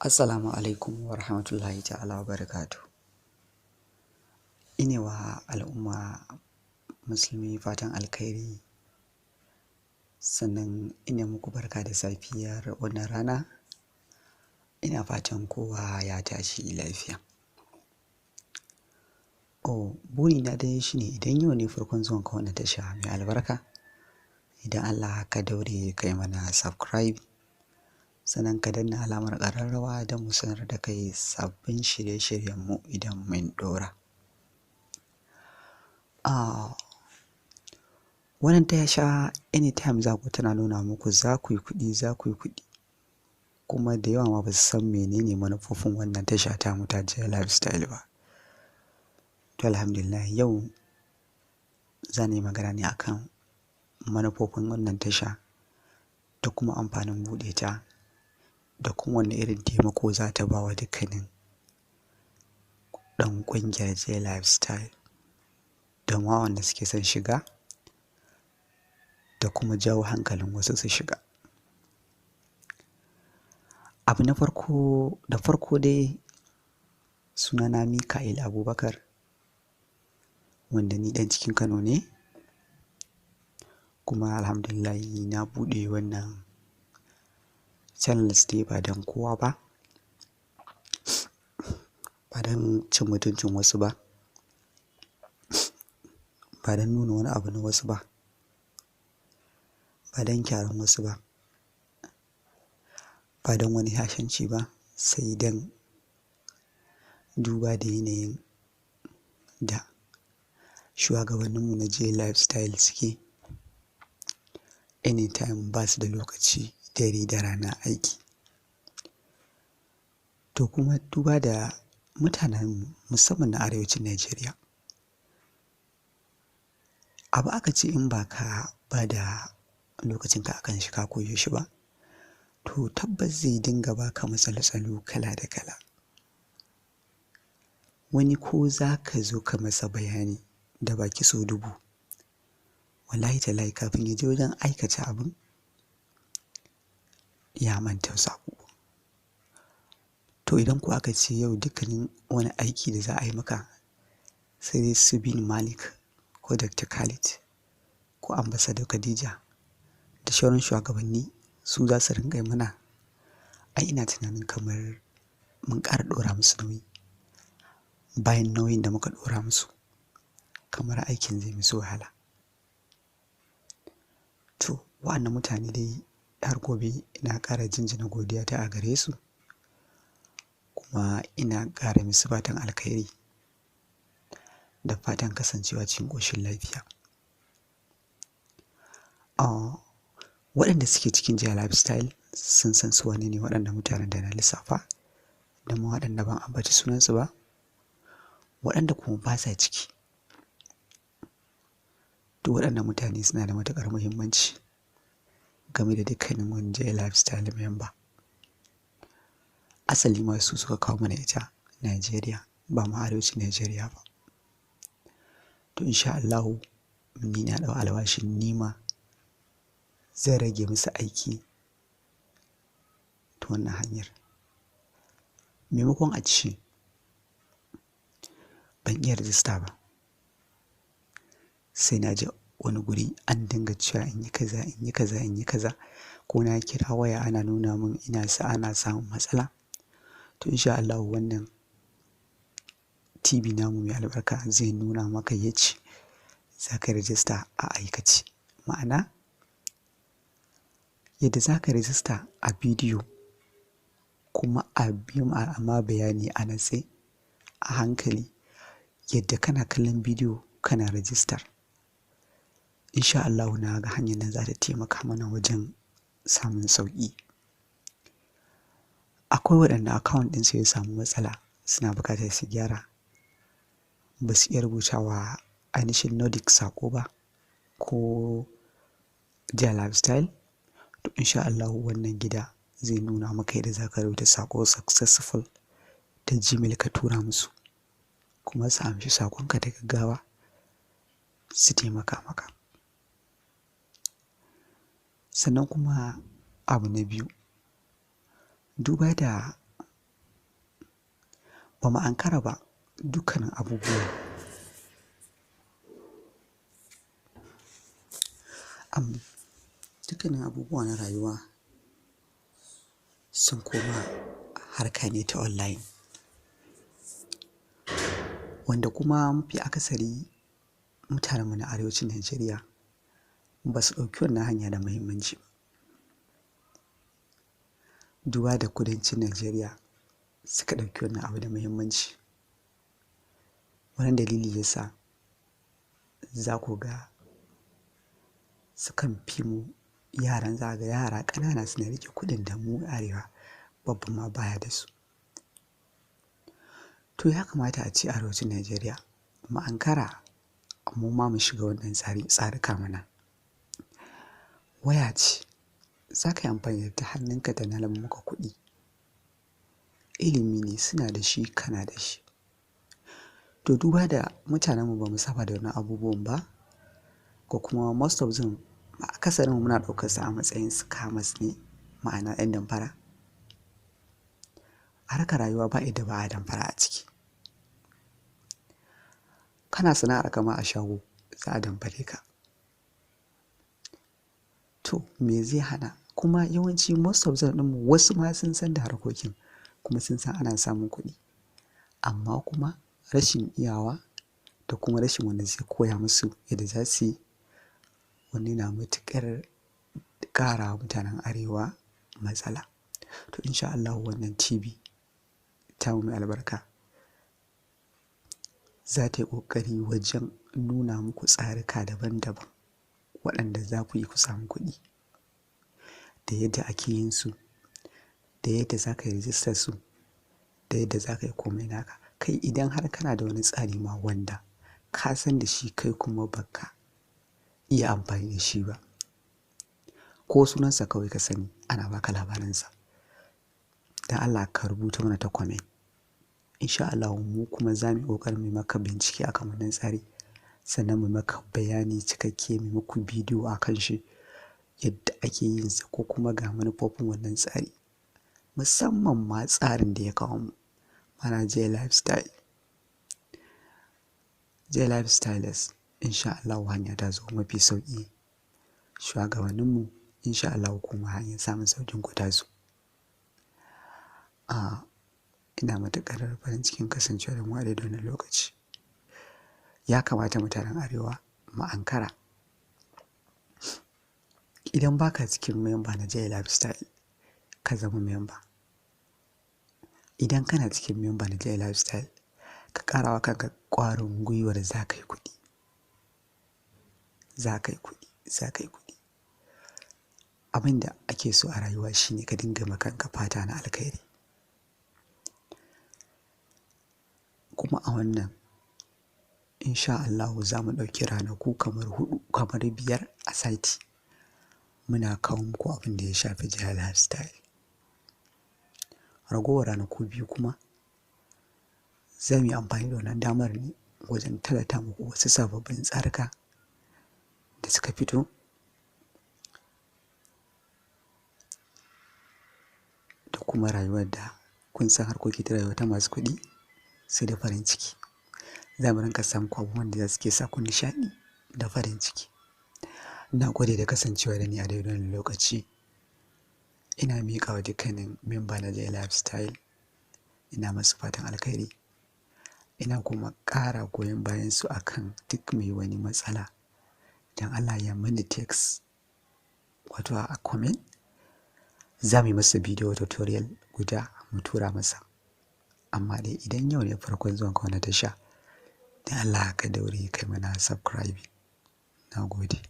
Assalamu alaikum wa rahmatullahi ta'ala wa barakatuh. Ine wa al'umma musulmi fatan alkhairi, sannan ina muku barka da safiyar wannan rana. Ina fatan kowa ya tashi lafiya. Burina dai shine idan yau ne farkon zuwan ka wannan tasha mai albarka, idan Allah ka daure kai mana subscribe, sannan ka danna alamar ƙararrawa don mu sanar da kai sabbin shirye-shiryenmu idan mun ɗora. Wannan tasha anytime za ku tana nuna muku za ku yi kuɗi, kuma da yawa ma ba su san menene manufofin wannan tasha ta mu ta Jaalifestyle ba. To alhamdulillah, yau za ni magana ne akan manufofin wannan tasha da kuma amfanin buɗe ta, da kuma wani irin taimako za ta ba wa dukkanin ɗan ƙungiyar Jaalifestyle da ma wanda suke son shiga, da kuma jawo hankalin wasu su shiga. Abu na farko dai, sunana Mika'il Abubakar, wanda ni ɗan cikin Kano ne, kuma alhamdulillah na buɗe wannan channels dai ba don kowa ba, ba don cin mutuncin wasu ba, ba don nuna wani abu na wasu ba, ba don kyaran wasu ba, ba don wani hashanci ba, sai don duba da yanayin da shugabanninmu na Jaalifestyle suke. Anytime ba su da lokaci, dare da rana aiki. To kuma duba da mutanen musamman na arewacin Najeriya, abu aka ce in ba ka ba da lokacinka akan shi ka koyo shi ba, to tabbas zai dinga baka matsaltsalu kala da kala. Wani ko za ka zo ka masa bayani da baki so dubu, wallahi tallahi kafin ya je wajen aikata abin ya manta sako. To idan ku aka ce yau dukkanin wani aiki da za a yi maka sai dai su bin Malik ko Dr. Khalid ko Ambassador Khadija da sauran shugabanni su za su rinƙa mana, ai ina tunanin kamar mun ƙara ɗora musu nauyi bayan nauyin da muka ɗora musu, kamar aikin zai musu wahala. To wa'annan mutane dai har gobe ina ƙara jinjina godiya ta a gare su, kuma ina ƙara musu fatan alkhairi da fatan kasancewa cikin ƙoshin lafiya. Waɗanda suke cikin Jaalifestyle sun san su wane ne waɗannan mutanen da na lissafa, da ma waɗanda ban ambaci sunansu ba, waɗanda kuma ba sa ciki. To waɗannan mutane suna da matuƙar muhimmanci game da dukkanin wani Jaalifestyle member. Asali ma su suka kawo mana ita Najeriya, ba ma arewacin Najeriya ba. To insha Allahu ni na ɗau alwashin nima zan rage musu aiki ta wannan hanyar. Maimakon a ce ban iya rijista ba, sai na je wani guri an dinga cewa in yi kaza, ko na kira waya ana nuna min ana samun matsala. To insha Allahu wannan TV namu mai albarka zai nuna maka yace za ka rijista a aikace. Ma'ana yadda za ka rijista a bidiyo, kuma a ma bayani a natse, a hankali, yadda kana kallon bidiyo kana rijistar. Insha Allahu na ga hanyar nan za ta taimaka mana wajen samun sauƙi. Akwai waɗanda account ɗinsu ya samu matsala, suna buƙatar su gyara, ba su iya rubutawa ainihin Nordic saƙo ba ko Jaalifestyle. To insha Allahu wannan gida zai nuna maka yadda za ka rubuta saƙo successful ta Gmail ka tura musu, kuma su amshi saƙonka da gaggawa su taimaka maka. Sannan kuma abu na biyu, duba da ba mu ankara ba dukkanin abubuwa na rayuwa sun koma harka ne ta online, wanda kuma mafi akasari mutanenmu na arewacin Najeriya ba su ɗauki wannan hanya da muhimmanci ba. Duba da kudancin Najeriya suka ɗauki wannan abu da muhimmanci. Wannan dalili ya sa za ku ga sukan fi mu za ga yara ƙanana suna riƙe kuɗin da mu arewa babba ma baya da su. To ya kamata a ce arewacin Najeriya mu ankara mu ma mu shiga wannan tsarika mana. Waya ce za ka yi amfani da ta hannunka da na maka kuɗi. Ilimi ne suna da shi kana da shi. To duba da mutanenmu ba mu saba da wannan abubuwan ba, ko kuma most of them akasarin muna ɗaukar su a matsayin scammers ne, ma'ana 'yan damfara. A harkar rayuwa ba inda ba a damfara a ciki. Kana sana'ar ka ma a shago za a damfare ka. To me zai hana? Kuma yawanci most of them ɗinmu wasu ma sun san da harkokin kuma sun san ana samun kuɗi, amma kuma rashin iyawa da kuma rashin wanda zai koya musu yadda za su yi, wani na matuƙar ƙara wa mutanen arewa matsala. To insha Allahu wannan TV tamu mai albarka za ta yi ƙoƙari wajen nuna muku tsarika daban-daban waɗanda za ku yi ku samu kuɗi, da yadda ake yin su, da yadda za ka yi rijistar su, da yadda za ka yi komai naka. Kai idan har kana da wani tsari ma wanda ka san da shi kai kuma baka iya amfani da shi ba, ko sunansa kawai ka sani ana baka labarinsa, don Allah ka rubuta mana ta comment. Insha Allahu mu kuma za mu yi ƙoƙarin mu maka bincike akan wannan tsari, sannan mu maka bayani cikakke, mu muku bidiyo a kan shi yadda ake yin sa, ko kuma ga manufofin wannan tsari, musamman ma tsarin da ya kawo mu, mana Jaalifestyle. Jaalifestylers insha Allahu hanya ta zo mafi sauƙi. Shugabanninmu insha Allahu kuma hanyar samun sauƙin ku ta zo. Ina matuƙar farin cikin kasancewa da mu a daidai wannan lokaci. Ya kamata mutanen arewa mu ankara. Idan baka cikin memba na Jaalifestyle ka zama memba. Idan kana cikin memba na Jaalifestyle ka ƙara wa kanka ƙwarin gwiwar za ka yi kuɗi. Za ka yi kuɗi, za ka yi kuɗi. Abin da ake so a rayuwa shine ka dinga ma kanka fata na alkhairi. Kuma a wannan insha Allahu za mu ɗauki ranaku kamar 4 kamar 5 a sati muna kawo muku abin da ya shafi Jaalifestyle. Ragowar ranaku 2 kuma za mu yi amfani da wannan damar ne wajen tallata muku wasu sababbin tsarika da suka fito, da kuma rayuwar da kun san harkoki ta rayuwa ta masu kuɗi sai da farin ciki. Za mu rinka samun abubuwan da suke sa ku nishaɗi da farin ciki. Na gode da kasancewa da ni a daidai wannan lokaci. Ina miƙa wa dukkanin memba na Jaalifestyle, ina masu fatan alkhairi. Ina kuma ƙara goyon bayan su akan duk mai wani matsala, don Allah ya mani text wato a comment, za mu yi masa bidiyo tutorial guda mu tura masa. Amma dai idan yau ne farkon zuwan ka wannan tasha, don Allah ka daure kai mana subscribe. Na gode.